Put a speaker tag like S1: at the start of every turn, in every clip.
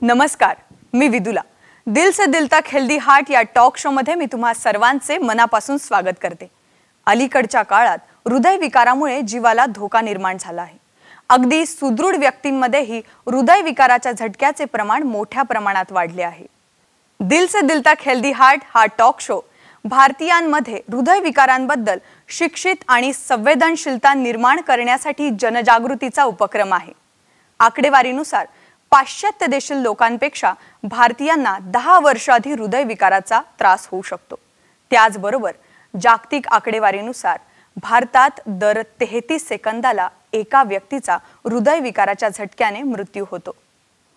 S1: नमस्कार, मी विदुला. दिल से दिल तक हेल्दी हार्ट या टॉक शो मध्ये मी तुम्हा सर्वांचे मनापासून स्वागत करते. अलीकडच्या काळात हृदयविकारामुळे जीवाला धोका निर्माण झाला आहे. अगदी सुदृढ व्यक्तींमध्येही हृदयविकाराच्या झटक्याचे प्रमाण मोठ्या प्रमाणात वाढले आहे. दिल से दिल तक हेल्दी हार्ट हा टॉक शो भारतीयांमध्ये हृदयविकारांबद्दल शिक्षित आणि संवेदनशीलता निर्माण करण्यासाठी जनजागृतीचा उपक्रम आहे. आकडेवारीनुसार पाश्चात्य देशील लोकांपेक्षा भारतीयांना 10 वर्ष आधी हृदयविकाराचा त्रास होऊ शकतो. त्याचबरोबर जागतिक आकडेवारीनुसार भारतात दर 33 सेकंदाला एका व्यक्तीचा हृदयविकाराच्या झटक्याने मृत्यू होतो.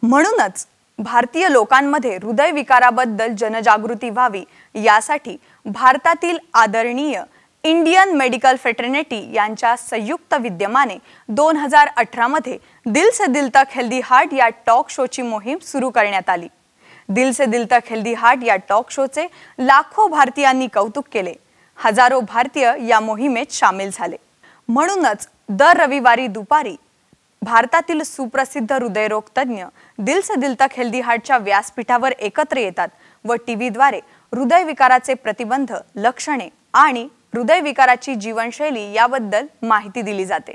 S1: म्हणूनच भारतीय लोकांमध्ये हृदयविकाराबद्दल जनजागृती व्हावी यासाठी भारतातील आदरणीय इंडियन मेडिकल फ्रेटर्निटी यांच्या संयुक्त विद्यमाने 2018 मध्ये दिल से दिल तक हेल्दी हार्ट या टॉक शोची मोहीम सुरू करण्यात आली. दिल से दिल तक हेल्दी हार्ट या टॉक शोचे लाखो भारतीयांनी कौतुक केले. हजारो भारतीय या मोहिमेत सामील झाले. म्हणूनच दर रविवारी दुपारी भारतातील सुप्रसिद्ध हृदयरोग तज्ञ दिल से दिल तक हेल्दी हार्टच्या व्यासपीठावर एकत्र येतात व टीव्हीद्वारे हृदयविकाराचे प्रतिबंध, लक्षणे आणि हृदयविकाराची जीवनशैली याबद्दल माहिती दिली जाते.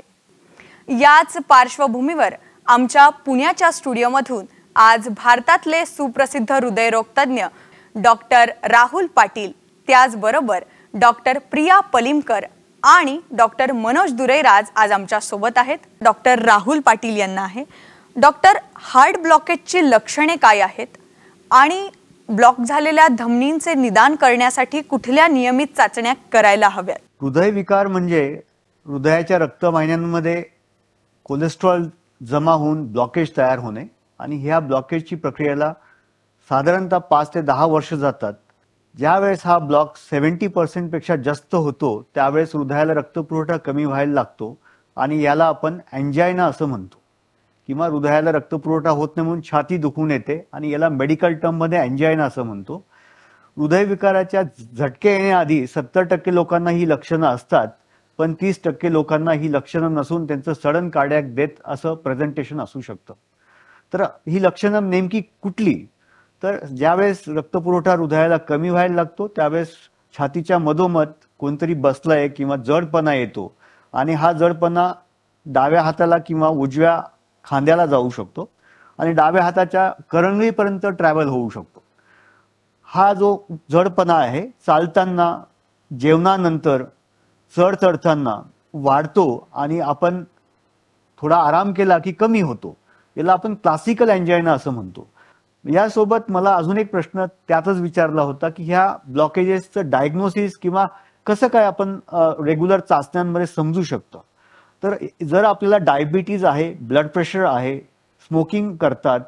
S1: याच पार्श्वभूमीवर आमच्या पुण्याच्या स्टुडिओमधून आज भारतातले सुप्रसिद्ध हृदयरोग तज्ञ डॉक्टर राहुल पाटील, त्याचबरोबर डॉक्टर प्रिया पलिमकर आणि डॉक्टर मनोज दुरेराज आज आमच्या सोबत आहेत. डॉक्टर राहुल पाटील यांना आहे, डॉक्टर हार्ट ब्लॉकेजची लक्षणे काय आहेत आणि ब्लॉक झालेल्या धमनींचे निदान करण्यासाठी कुठल्या नियमित चाचण्या करायला हव्यात?
S2: हृदयविकार म्हणजे हृदयाच्या रक्तवाहिन्यांमध्ये कोलेस्ट्रॉल जमा होऊन ब्लॉकेज तयार होणे आणि ह्या ब्लॉकेजची प्रक्रियेला साधारणतः 5 ते 10 वर्ष जातात. ज्यावेळेस हा ब्लॉक 70% पेक्षा जास्त होतो त्यावेळेस हृदयाला रक्तपुरवठा कमी व्हायला लागतो आणि याला आपण अँजायना असं म्हणतो. किंवा हृदयाला रक्तपुरवठा होत नाही म्हणून छाती दुखून येते आणि याला मेडिकल टर्म मध्ये अँजायना असं म्हणतो. हृदयविकाराच्या झटके येण्याआधी 70% लोकांना ही लक्षणं असतात, पण 30% लोकांना ही लक्षणं नसून त्यांचं सडन कार्डियक डेथ असं प्रेझेंटेशन असू शकतं. तर ही लक्षणं नेमकी कुठली? तर ज्यावेळेस रक्तपुरवठा हृदयाला कमी व्हायला लागतो त्यावेळेस छातीच्या मधोमध कोणतरी बसलंय किंवा जडपणा येतो आणि हा जडपणा डाव्या हाताला किंवा उजव्या खांद्याला जाऊ शकतो आणि डाव्या हाताच्या करंगळीपर्यंत ट्रॅव्हल होऊ शकतो. हा जो जडपणा आहे चालताना, जेवणानंतर, चढ चढताना वाढतो आणि आपण थोडा आराम केला की कमी होतो. याला आपण क्लासिकल अँजायना असं म्हणतो. यासोबत मला अजून एक प्रश्न त्यातच विचारला होता की ह्या ब्लॉकेजेसचं डायग्नोसिस किंवा कसं काय आपण रेग्युलर चाचण्यांमध्ये समजू शकतो. तर जर आपल्याला डायबिटीज आहे, ब्लड प्रेशर आहे, स्मोकिंग करतात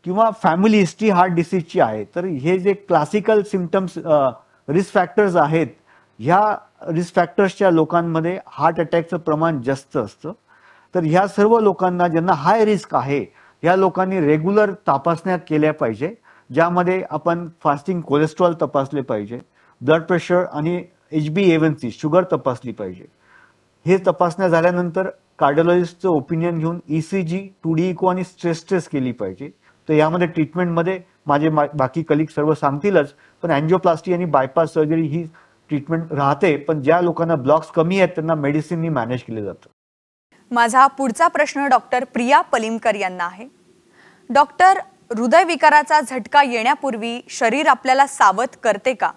S2: किंवा फॅमिली हिस्ट्री हार्ट डिसीजची आहे, तर हे जे क्लासिकल सिम्पटम्स रिस्क फॅक्टर्स आहेत, ह्या रिस्क फॅक्टर्सच्या लोकांमध्ये हार्ट अटॅकचं प्रमाण जास्त असतं. तर ह्या सर्व लोकांना ज्यांना हाय रिस्क आहे ह्या लोकांनी रेग्युलर तपासण्या केल्या पाहिजे, ज्यामध्ये आपण फास्टिंग कोलेस्ट्रॉल तपासले पाहिजे, ब्लड प्रेशर आणि HbA1c शुगर तपासली पाहिजे. हे तपासण्या झाल्यानंतर कार्डिओलॉजिस्टचं ओपिनियन घेऊन ECG, 2D इको आणि स्ट्रेस टेस्ट केली पाहिजे. तर यामध्ये ट्रीटमेंटमध्ये माझे बाकी कलिग सर्व सांगतीलच, पण अँजिओप्लास्टी आणि बायपास सर्जरी ही ट्रीटमेंट राहते, पण ज्या लोकांना ब्लॉक्स कमी आहेत त्यांना मेडिसिननी मॅनेज केले जातं.
S1: माझा पुढचा प्रश्न डॉक्टर प्रिया पलिमकर यांना आहे. डॉक्टर, हृदयविकाराचा झटका येण्यापूर्वी शरीर आपल्याला सावध करते का?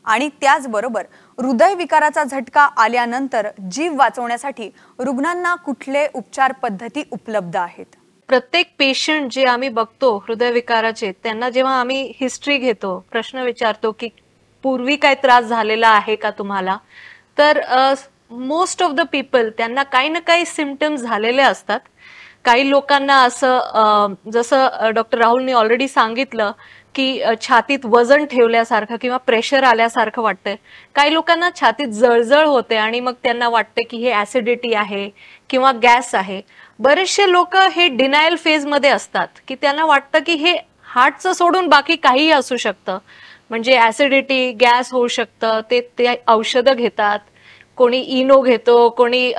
S1: आणि त्याचबरोबर हृदयविकाराचा झटका आल्यानंतर जीव वाचवण्यासाठी रुग्णांना कुठले उपचार पद्धती उपलब्ध आहेत?
S3: प्रत्येक पेशंट जे आम्ही बघतो हृदयविकाराचे, त्यांना जेव्हा आम्ही हिस्ट्री घेतो, प्रश्न विचारतो की पूर्वी काय त्रास झालेला आहे का तुम्हाला, तर मोस्ट ऑफ द पीपल त्यांना काही ना काही सिम्पटम्स झालेले असतात. काही लोकांना असं जसं डॉक्टर राहुलने ऑलरेडी सांगितलं की छातीत वजन ठेवल्यासारखं किंवा प्रेशर आल्यासारखं वाटतंय. काही लोकांना छातीत जळजळ होते आणि मग त्यांना वाटते की हे ऍसिडिटी आहे किंवा गॅस आहे. बरेचसे लोक हे डिनायल फेज मध्ये असतात की त्यांना वाटतं की हे हार्टचं सोडून बाकी काहीही असू शकतं, म्हणजे ऍसिडिटी, गॅस होऊ शकतं. ते औषधं घेतात, कोणी इनो घेतो, कोणी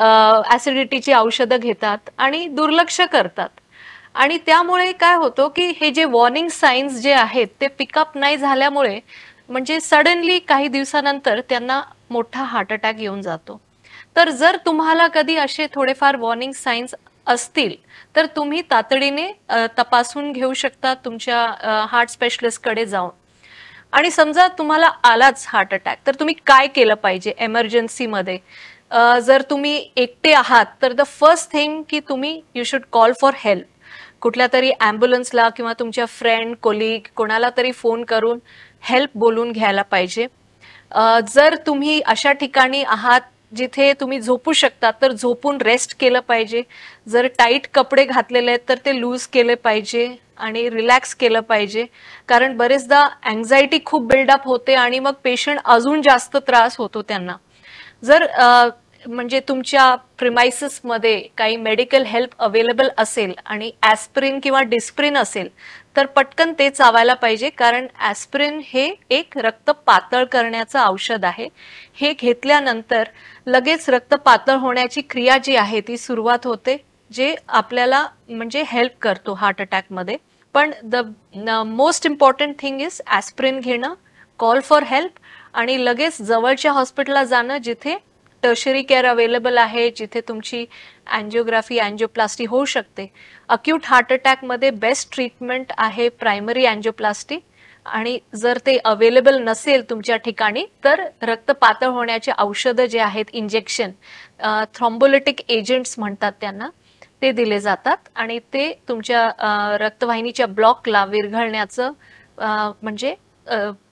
S3: ऍसिडिटीची औषधं घेतात आणि दुर्लक्ष करतात. आणि त्यामुळे काय होतं की हे जे वॉर्निंग साइन्स जे आहेत ते पिकअप नाही झाल्यामुळे म्हणजे सडनली काही दिवसानंतर त्यांना मोठा हार्ट अटॅक येऊन जातो. तर जर तुम्हाला कधी असे थोडेफार वॉर्निंग साइन्स असतील तर तुम्ही तातडीने तपासून घेऊ शकता तुमच्या हार्ट स्पेशलिस्टकडे जाऊन. आणि समजा तुम्हाला आलाच हार्ट अटॅक तर तुम्ही काय केलं पाहिजे एमर्जन्सीमध्ये. जर तुम्ही एकटे आहात तर द फर्स्ट थिंग की तुम्ही you should call for help. कुठल्या तरी ॲम्ब्युलन्सला किंवा तुमच्या फ्रेंड कोलीग कोणाला तरी फोन करून हेल्प बोलून घ्यायला पाहिजे. जर तुम्ही अशा ठिकाणी आहात जिथे तुम्ही झोपू शकता तर झोपून रेस्ट केलं पाहिजे. जर टाईट कपडे घातलेले आहेत तर ते लूज केले पाहिजे आणि रिलॅक्स केलं पाहिजे. कारण बरेचदा अँझायटी खूप बिल्डअप होते आणि मग पेशंट अजून जास्त त्रास होतो त्यांना. जर म्हणजे तुमच्या प्रिमाइसेसमध्ये काही मेडिकल हेल्प अवेलेबल असेल आणि ॲस्पिरिन किंवा डिस्प्रिन असेल तर पटकन ते चावायला पाहिजे. कारण ॲस्पिरिन हे एक रक्त पातळ करण्याचं औषध आहे. हे घेतल्यानंतर लगेच रक्त पातळ होण्याची क्रिया जी आहे ती सुरुवात होते, जे आपल्याला म्हणजे हेल्प करतो हार्ट अटॅकमध्ये. पण the most important thing is aspirin घेणं, कॉल फॉर हेल्प आणि लगेच जवळच्या हॉस्पिटलला जाणं जिथे टर्शरी केअर अवेलेबल आहे, जिथे तुमची अँजिओग्राफी अँजिओप्लास्टी होऊ शकते. अक्यूट हार्ट अटॅकमध्ये बेस्ट ट्रीटमेंट आहे प्रायमरी अँजिओप्लास्टी. आणि जर ते अवेलेबल नसेल तुमच्या ठिकाणी तर रक्त पातळ होण्याचे औषधं जे आहेत इंजेक्शन, थ्रॉम्बोलिटिक एजंट्स म्हणतात त्यांना, ते दिले जातात आणि ते तुमच्या रक्तवाहिनीच्या ब्लॉकला विरघळण्याचं म्हणजे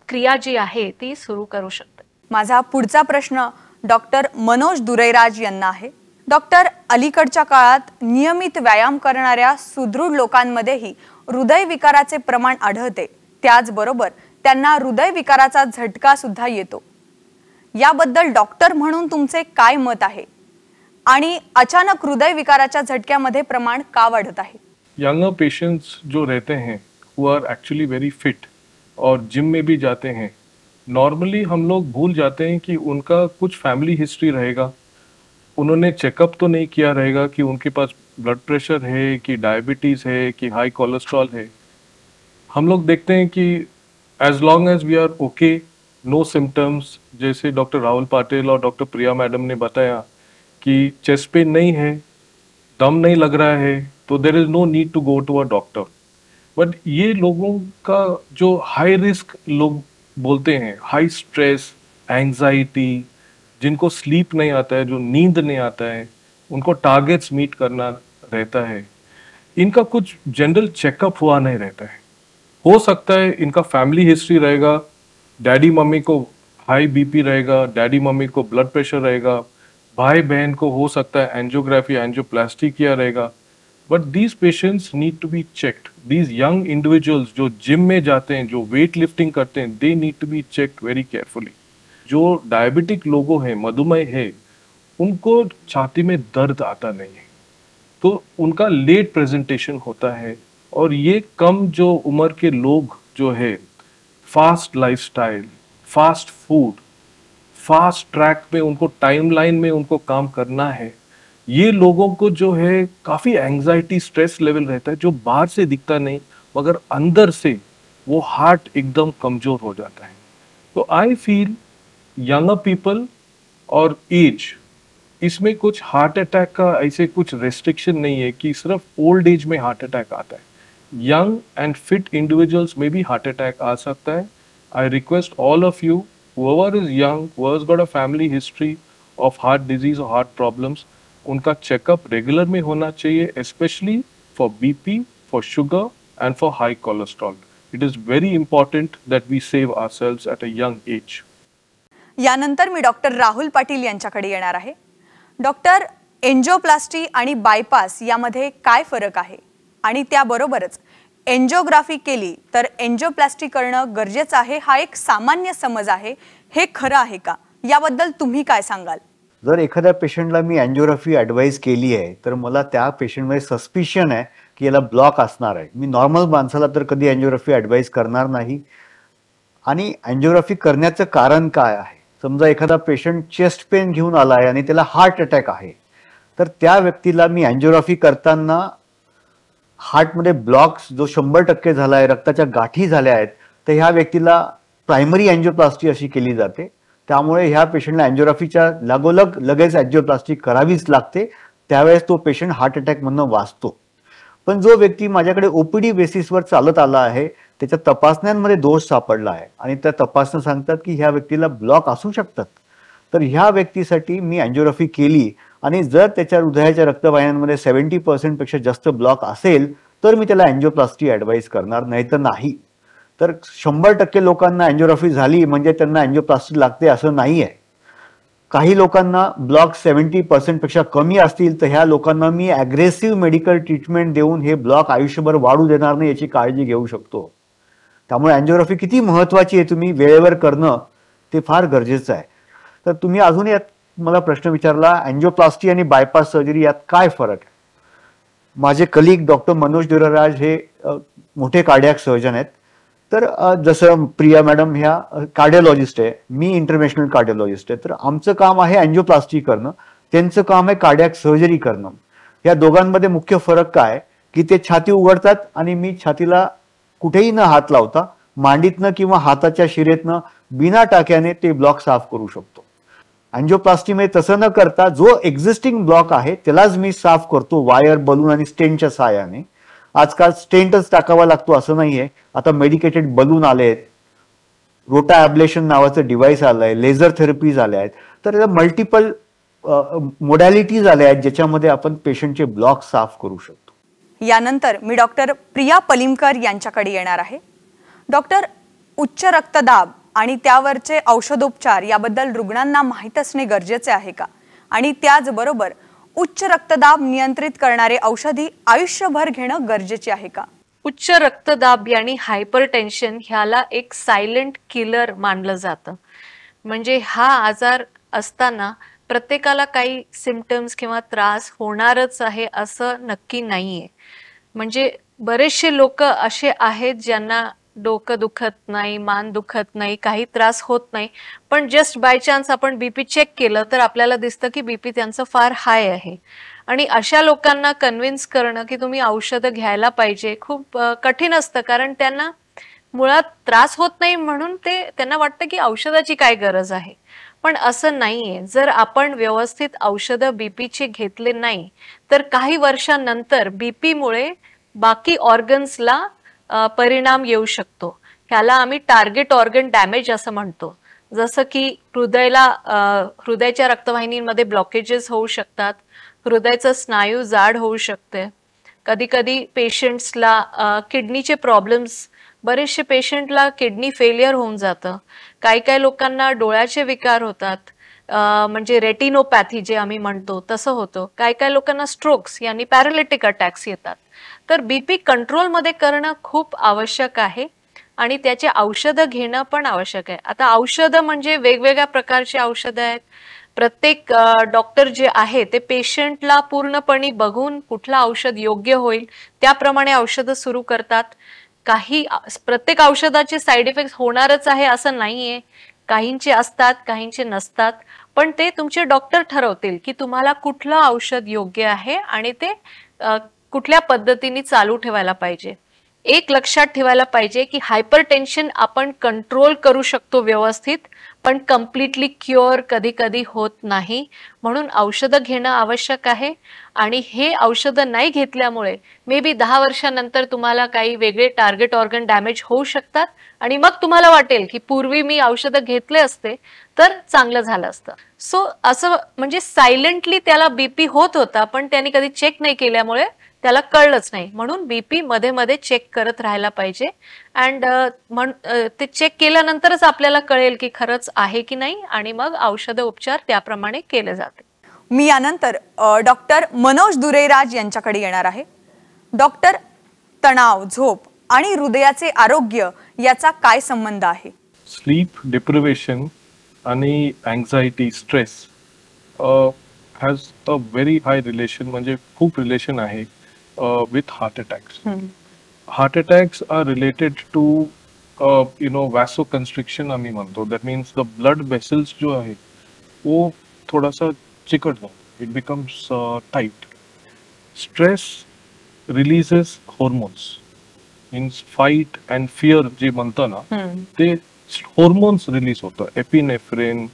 S3: क्रिया जी आहे ती सुरू करू शकते.
S1: माझा पुढचा प्रश्न डॉक्टर मनोज दुरईराज यांना आहे. डॉक्टर, अलीकडच्या काळात नियमित व्यायाम करणाऱ्या सुदृढ लोकांमध्येही हृदयविकाराचे प्रमाण आढळते. त्याचबरोबर त्यांना हृदयविकाराचा झटका सुद्धा येतो. याबद्दल डॉक्टर म्हणून तुमचे काय मत आहे आणि अचानक हृदयविकाराच्या झटक्यामध्ये प्रमाण का वाढत आहे?
S4: यंगर पेशेंट्स जो रहते हैं वो आर एक्चुअली वेरी फिट और जिम में भी जाते हैं. नॉर्मली हम लोग भूल जाते हैं कि उनका कुछ फैमिली हिस्ट्री रहेगा. उन्होंने चेकअप तो नहीं किया रहेगा कि उनके पास ब्लड प्रेशर है कि डायबिटीज है कि हाई कोलेस्ट्रॉल है. हम लोग देखते हैं कि as long as we are okay, no symptoms, जैसे डॉक्टर राहुल पाटिल और डॉक्टर प्रिया मैडम ने बताया कि चेस्ट पेन नहीं है, दम नहीं लग रहा है, तो there is no need to go to a doctor. But ये लोगों का जो हाई रिस्क लोग बोलते हैं, हाई स्ट्रेस, एंजाइटी, जिनको स्लीप नहीं आता है, जो नींद नहीं आता है, उनको टारगेट्स मीट करना रहता है, इनका कुछ जनरल चेकअप हुआ नहीं रहता है. हो सकता है इनका फैमिली हिस्ट्री रहेगा, डैडी मम्मी को हाई बीपी रहेगा, डैडी मम्मी को ब्लड प्रेशर रहेगा, भाई बहन को हो सकता है एंजियोग्राफी एंजियोप्लास्टी किया रहेगा. But these patients need to be checked. These young individuals जो जिम में जाते हैं, जो वेट लिफ्टिंग करते हैं, they need to be checked very carefully. जो डायबिटिक लोगों हैं, मधुमेह है, उनको छाती में दर्द आता नहीं है, तो उनका लेट प्रेजेंटेशन होता है. और ये कम जो उम्र के लोग जो है, fast lifestyle, fast food, fast track में उनको टाइमलाइन में उनको काम करना है, ये लोगों को जो है काफ़ी एंजाइटी स्ट्रेस लेवल रहता है जो बाहर से दिखता नहीं, मगर अंदर से वो हार्ट एकदम कमज़ोर हो जाता है. तो आई फील यंगर पीपल और एज, इसमें कुछ हार्ट अटैक का ऐसे कुछ रेस्ट्रिक्शन नहीं है कि सिर्फ ओल्ड एज में हार्ट अटैक आता है. यंग एंड फिट इंडिविजुअल्स में भी हार्ट अटैक आ सकता है. I request all of you, whoever is young, who has got a family history of heart disease or heart problems, उनका चेकअप रेगुलर में होना चाहिए, specially for BP, for sugar and for high cholesterol. It is very important that we save ourselves at a young age.
S1: यानंतर मी doctor Rahul Patil यांच्याकडे येणार आहे. Doctor, एंजिओप्लास्टी आणि बायपास यामध्ये काय फरक आहे आणि त्याबरोबरच एंजिओग्राफी केली तर एंजिओप्लास्टी करणं गरजेचं आहे, हा एक सामान्य समज आहे, हे खरं आहे का? याबद्दल तुम्ही काय सांगाल?
S2: जर एखाद्या पेशंटला मी अँजिओग्राफी ॲडवाईज केली आहे तर मला त्या पेशंटमध्ये सस्पिशन आहे की याला ब्लॉक असणार आहे. मी नॉर्मल माणसाला तर कधी अँजिओग्राफी ॲडवाईज करणार नाही. आणि अँजिओग्राफी करण्याचं कारण काय आहे? समजा एखादा पेशंट चेस्ट पेन घेऊन आला आहे आणि त्याला हार्ट अटॅक आहे, तर त्या व्यक्तीला मी अँजिओग्राफी करताना हार्टमध्ये ब्लॉक्स जो 100% झाला आहे, रक्ताच्या गाठी झाल्या आहेत, तर ह्या व्यक्तीला प्रायमरी अँजिओप्लास्टी अशी केली जाते. त्यामुळे ह्या पेशंटला अँजिओग्राफीच्या लागोलग लगेच अँजिओप्लास्टी करावीच लागते. त्यावेळेस तो पेशंट हार्ट अटॅकमधनं वाचतो. पण जो व्यक्ती माझ्याकडे ओपीडी बेसिसवर चालत आला आहे, त्याच्या तपासण्यांमध्ये दोष सापडला आहे आणि त्या तपासण्या सांगतात की ह्या व्यक्तीला ब्लॉक असू शकतात, तर ह्या व्यक्तीसाठी मी अँजिओग्राफी केली आणि जर त्याच्या हृदयाच्या रक्तवाहिन्यांमध्ये 70% पेक्षा जास्त ब्लॉक असेल तर मी त्याला अँजिओप्लास्टी ॲडवाइस करणार, नाही तर नाही. तर 100% लोकांना अँजिओग्राफी झाली म्हणजे त्यांना अँजिओप्लास्टी लागते असं नाही आहे. काही लोकांना ब्लॉक 70% पेक्षा कमी असतील तर ह्या लोकांना मी अग्रेसिव्ह मेडिकल ट्रीटमेंट देऊन हे ब्लॉक आयुष्यभर वाढू देणार नाही याची काळजी घेऊ शकतो. त्यामुळे अँजिओग्राफी किती महत्वाची आहे तुम्ही वेळेवर करणं ते फार गरजेचं आहे. तर तुम्ही अजून यात मला प्रश्न विचारला, अँजिओप्लास्टी आणि बायपास सर्जरी यात काय फरक आहे. माझे कलिग डॉक्टर मनोज दुराराज हे मोठे कार्डियाक सर्जन आहेत. तर जसं प्रिया मॅडम ह्या कार्डिओलॉजिस्ट आहे, मी इंटरनॅशनल कार्डिओलॉजिस्ट आहे. तर आमचं काम आहे अँजिओप्लास्टी करणं, त्यांचं काम आहे कार्डियाक सर्जरी करणं. या दोघांमध्ये मुख्य फरक काय की ते छाती उघडतात आणि मी छातीला कुठेही न हात लावता मांडीतनं किंवा हाताच्या शिरेतनं बिना टाक्याने ते ब्लॉक साफ करू शकतो. अँजिओप्लास्टीमध्ये तसं न करता जो एक्झिस्टिंग ब्लॉक आहे त्यालाच मी साफ करतो वायर, बलून आणि स्टेंटच्या सहाय्याने. आजकाल स्टेंटच टाकावा लागतो असं नाहीये, आता मेडिकेटेड बलून आलेत, रोटा ॲब्लेशन नावाचं डिव्हाइस आलंय, लेझर थेरपीज आल्या आहेत. तर मल्टिपल मोडॅलिटीज आल्या आहेत ज्याच्यामध्ये आपण पेशंटचे ब्लॉक साफ करू शकतो.
S1: यानंतर मी डॉक्टर प्रिया पलिमकर यांच्याकडे येणार आहे. डॉक्टर, उच्च रक्तदाब आणि त्यावरचे औषधोपचार याबद्दल रुग्णांना माहीत असणे गरजेचे आहे का? आणि त्याचबरोबर उच्च रक्तदाब नियंत्रित करणारे औषधी आयुष्यभर घेणं गरजेचे आहे का?
S3: उच्च रक्तदाब आणि हायपरटेन्शन ह्याला एक सायलेंट किलर मानलं जातं. म्हणजे हा आजार असताना प्रत्येकाला काही सिम्पटम्स किंवा त्रास होणारच आहे असं नक्की नाहीये. म्हणजे बरेचसे लोक असे आहेत ज्यांना डोकं दुखत नाही, मान दुखत नाही, काही त्रास होत नाही, पण जस्ट बाय चान्स आपण बीपी चेक केलं तर आपल्याला दिसतं की बीपी त्यांचं फार हाय आहे. आणि अशा लोकांना कन्व्हिन्स करणं की तुम्ही औषधं घ्यायला पाहिजे खूप कठीण असतं, कारण त्यांना मुळात त्रास होत नाही म्हणून त्यांना वाटतं की औषधाची काय गरज आहे. पण असं नाहीये. जर आपण व्यवस्थित औषधं बीपीचे घेतले नाही तर काही वर्षांनंतर बीपीमुळे बाकी ऑर्गन्सला परिणाम येऊ शकतो. ह्याला आम्ही टार्गेट ऑर्गन डॅमेज असं म्हणतो. जसं की हृदयाच्या रक्तवाहिनीमध्ये ब्लॉकेजेस होऊ शकतात, हृदयाचं स्नायू जाड होऊ शकते, कधी कधी पेशंट्सला किडनीचे प्रॉब्लेम्स, बरेचसे पेशंटला किडनी फेलियर होऊन जातं, काही लोकांना डोळ्याचे विकार होतात, म्हणजे रेटिनोपॅथी जे आम्ही म्हणतो तसं होतं, काही लोकांना स्ट्रोक्स यांनी पॅरालिटिक अटॅक्स येतात. तर बीपी कंट्रोलमध्ये करणं खूप आवश्यक आहे आणि त्याचे औषधं घेणं पण आवश्यक आहे. आता औषधं म्हणजे वेगवेगळ्या प्रकारचे औषधं आहेत. प्रत्येक डॉक्टर जे आहे ते पेशंटला पूर्णपणे बघून कुठलं औषध योग्य होईल त्याप्रमाणे औषधं सुरू करतात. प्रत्येक औषधाचे साईड इफेक्ट होणारच आहे असं नाहीये, काहींचे असतात काहींचे नसतात, पण ते तुमचे डॉक्टर ठरवतील की तुम्हाला कुठलं औषध योग्य आहे आणि ते कुठल्या पद्धतीने चालू ठेवायला पाहिजे. एक लक्षात ठेवायला पाहिजे की हायपरटेन्शन आपण कंट्रोल करू शकतो व्यवस्थित, पण कम्प्लिटली क्युअर कधी कधी होत नाही, म्हणून औषधं घेणं आवश्यक आहे. आणि हे औषधं नाही घेतल्यामुळे मे बी 10 वर्षांनंतर तुम्हाला काही वेगळे टार्गेट ऑर्गन डॅमेज होऊ शकतात आणि मग तुम्हाला वाटेल की पूर्वी मी औषधं घेतले असते तर चांगलं झालं असतं. सो असं म्हणजे सायलेंटली त्याला बीपी होत होता पण त्यांनी कधी चेक नाही केल्यामुळे त्याला कळलंच नाही, म्हणून बीपी मध्ये मध्ये चेक करत राहायला पाहिजे. अँड ते चेक केल्यानंतरच आपल्याला कळेल की खरंच आहे की नाही आणि मग औषध उपचार त्याप्रमाणे केले जाते.
S1: मी यानंतर डॉक्टर मनोज दुरेराज यांच्याकडे येणार आहे. डॉक्टर, तणाव, झोप आणि हृदयाचे आरोग्य याचा काय संबंध आहे?
S4: स्लीप डिप्रिवेशन आणि anxiety, stress has a very high relation, म्हणजे खूप रिलेशन आहे with heart attacks. Heart attacks are related to vasoconstriction आम्ही म्हणतो. That means the blood vessels जो आहे वो थोड़ा सा चिकट जातो, it becomes tight. Stress releases hormones. Means fight and fear जे म्हणतो ना ते hormones रिलीज होतं. एपिनेफ्रिन,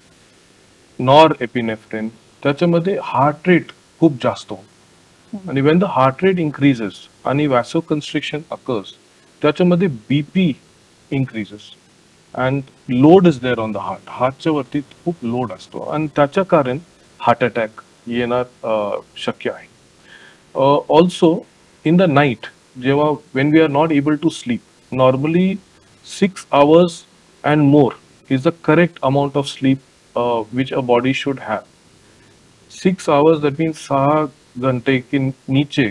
S4: नॉर एपिनेफ्रिन, त्याच्यामध्ये हार्ट रेट खूप जास्त होतो. आणि when the heart rate increases आणि वॅसोकन्स्ट्रिक्शन अकर्स, त्याच्यामध्ये BP increases and load is there on the heart. हार्टच्या वरती खूप लोड असतो आणि त्याच्या कारण हार्ट अटॅक येणार शक्य आहे. ऑल्सो इन द नाईट, जेव्हा when we are not able to sleep, normally 6 hours and more is the correct amount of sleep which a body should have. 6 hours, that means 6 घंटे के नीचे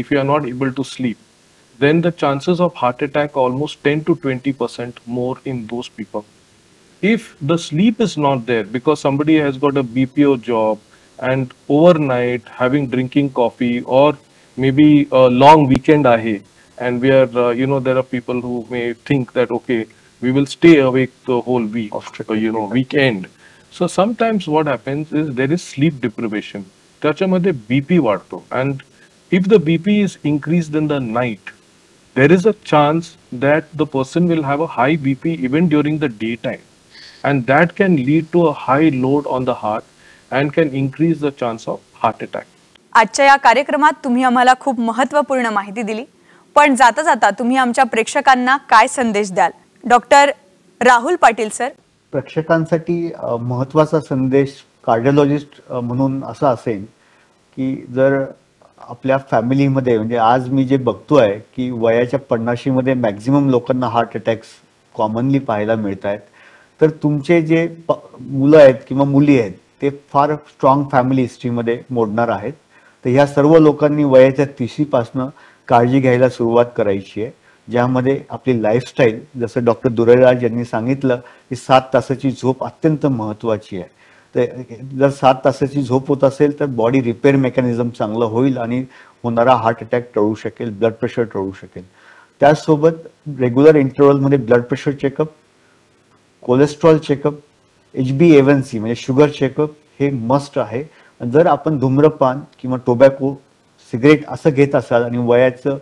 S4: if you are not able to sleep, then the chances of heart attack almost 10 to 20% more in those people. If the sleep is not there because somebody has got a BPO job and overnight having drinking coffee, or maybe a long weekend ahe, and we are there are people who may think that okay, we will stay awake the whole week, weekend. So sometimes what happens is there is sleep deprivation. त्याच्यामध्ये BP वाढतो, and if the BP is increased in the night, there is a chance that the person will have a high BP even during the daytime, and that can lead to a high load on the heart and can increase the chance of heart attack.
S1: आजच्या या कार्यक्रमात तुम्ही आम्हाला खूप महत्त्वपूर्ण माहिती दिली, पण जाता जाता तुम्ही आमच्या प्रेक्षकांना काय संदेश द्याल? Doctor Rahul Patil sir.
S2: प्रेक्षकांसाठी महत्त्वाचा संदेश कार्डिओलॉजिस्ट म्हणून असा असेल की जर आपल्या फॅमिलीमध्ये, म्हणजे आज मी जे बघतोय की वयाच्या 50मध्ये मॅक्झिमम लोकांना हार्ट अटॅक्स कॉमनली पाहायला मिळत आहेत, तर तुमचे जे मुलं आहेत किंवा मुली आहेत ते फार स्ट्रॉंग फॅमिली हिस्ट्रीमध्ये मोडणार आहेत. तर ह्या सर्व लोकांनी वयाच्या 30पासून काळजी घ्यायला सुरुवात करायची आहे, ज्यामध्ये आपली लाईफस्टाईल, जसं डॉक्टर दुर्राज यांनी सांगितलं की 7 तासाची झोप अत्यंत महत्त्वाची आहे. तर जर 7 तासाची झोप होत असेल तर बॉडी रिपेअर मेकॅनिझम चांगलं होईल आणि होणारा हार्ट अटॅक टळू शकेल, ब्लड प्रेशर टळू शकेल. त्याचसोबत रेग्युलर इंटरव्हलमध्ये blood pressure checkup, cholesterol checkup, HbA1c म्हणजे शुगर चेकअप हे मस्ट आहे. जर आपण धूम्रपान किंवा टोबॅको, सिगरेट असं घेत असाल, आणि वयाचं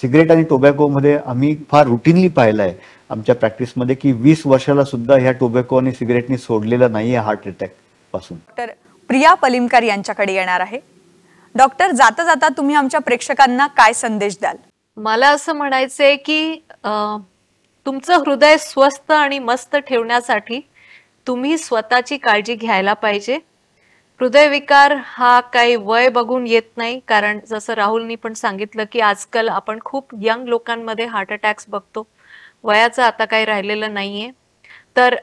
S2: सिगरेट आणि टोबॅकोमध्ये आम्ही फार रुटीनली पाहिलं आहे आमच्या प्रॅक्टिसमध्ये की 20 वर्षाला सुद्धा ह्या टोबॅको आणि सिगरेटनी सोडलेलं नाही आहे हार्ट अटॅक पासून.
S1: डॉक्टर प्रिया पलिमकर यांच्याकडे येणार आहे. डॉक्टर, जाता जाता तुम्ही आमच्या प्रेक्षकांना काय संदेश द्याल?
S3: मला असं म्हणायचंय की तुमचं हृदय स्वस्थ आणि मस्त ठेवण्यासाठी तुम्ही स्वतःची काळजी घ्यायला पाहिजे. हृदयविकार हा काही वय बघून येत नाही, कारण जसं राहुलनी पण सांगितलं की आजकाल आपण खूप यंग लोकांमध्ये हार्ट अटॅक्स बघतो. वयाचं आता काही राहिलेलं नाहीये. तर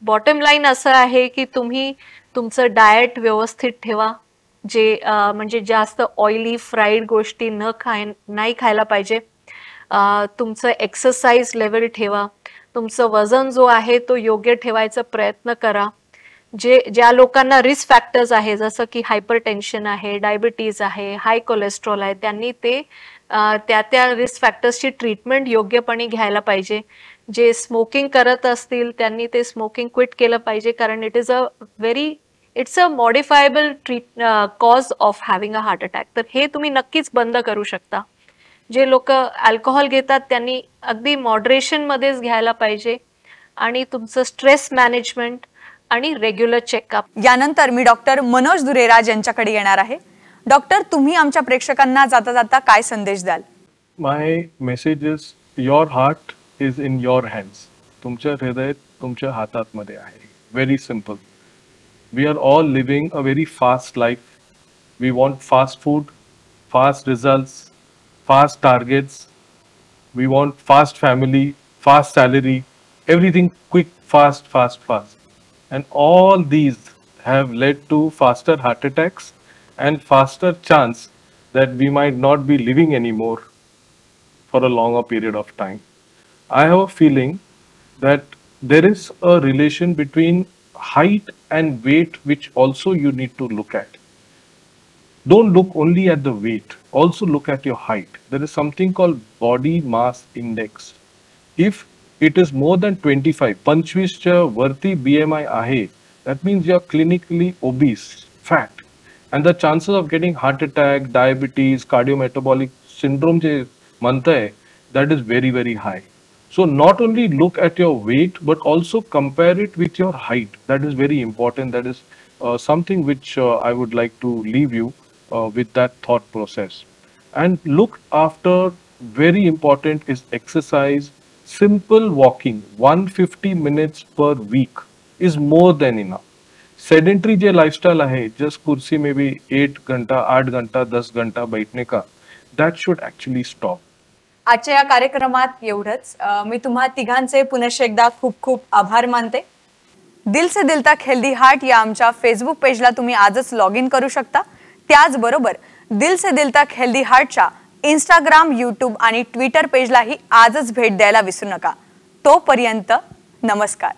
S3: बॉटम लाईन असं आहे की तुम्ही तुमचं डाएट व्यवस्थित ठेवा, जे म्हणजे जास्त ऑइली फ्राईड गोष्टी नाही खायला पाहिजे. तुमचं एक्सरसाइज लेवल ठेवा. तुमचं वजन जो आहे तो योग्य ठेवायचा प्रयत्न करा. ज्या लोकांना रिस्क फॅक्टर्स आहे, जसं की हायपरटेन्शन आहे, डायबिटीज आहे, हाय कोलेस्ट्रॉल आहे, त्यांनी ते त्या रिस्क फॅक्टर्सची ट्रीटमेंट योग्यपणे घ्यायला पाहिजे. जे स्मोकिंग करत असतील त्यांनी ते स्मोकिंग क्विट केलं पाहिजे, कारण it's a modifiable cause of having a heart attack. तर हे तुम्ही नक्कीच बंद करू शकता. जे लोक अल्कोहोल घेतात त्यांनी अगदी मॉडरेशन मध्येच घ्यायला पाहिजे. आणि तुमचं स्ट्रेस मॅनेजमेंट आणि रेग्युलर चेकअप.
S1: यानंतर मी डॉक्टर मनोज दुरेराज यांच्याकडे येणार आहे. डॉक्टर, तुम्ही आमच्या प्रेक्षकांना जाता जाता काय संदेश द्याल?
S4: My message is your heart is in your hands. तुमचं हृदय तुमच्या हातामध्ये आहे. Very simple. We are all living a very fast life. We want fast food, fast results, fast targets. We want fast family, fast salary, everything quick, fast. And all these have led to faster heart attacks and faster chance that we might not be living anymore for a longer period of time. I have a feeling that there is a relation between height and weight which also you need to look at. Don't look only at the weight, also look at your height. There is something called body mass index. If it is more than 25, 25च्या वरती BMI आहे, that means you are clinically obese, fat. And the chances of getting heart attack, diabetes, cardiometabolic syndrome जे म्हणताय that is very very high. So not only look at your weight but also compare it with your height. That is very important. That is something which I would like to leave you with that thought process. And look after, very important is exercise. Simple walking 150 minutes per week is more than enough. Sedentary जे lifestyle है, just कुर्सी में भी 8 घंटा 8 घंटा 10 घंटा बैठने का, दैट शुड एक्चुअली स्टॉप.
S1: आजच्या या कार्यक्रमात एवढंच. मी तुम्हा तिघांचे पुनश्च एकदा खूप खूप आभार मानते. दिल से दिल तक हेल्दी हार्ट या आमच्या फेसबुक पेजला तुम्ही आजच लॉग इन करू शकता. त्याचबरोबर दिल से दिल तक हेल्दी हार्टच्या इंस्टाग्राम, यूट्यूब आणि ट्विटर पेजलाही आजच भेट द्यायला विसरू नका. तोपर्यंत नमस्कार.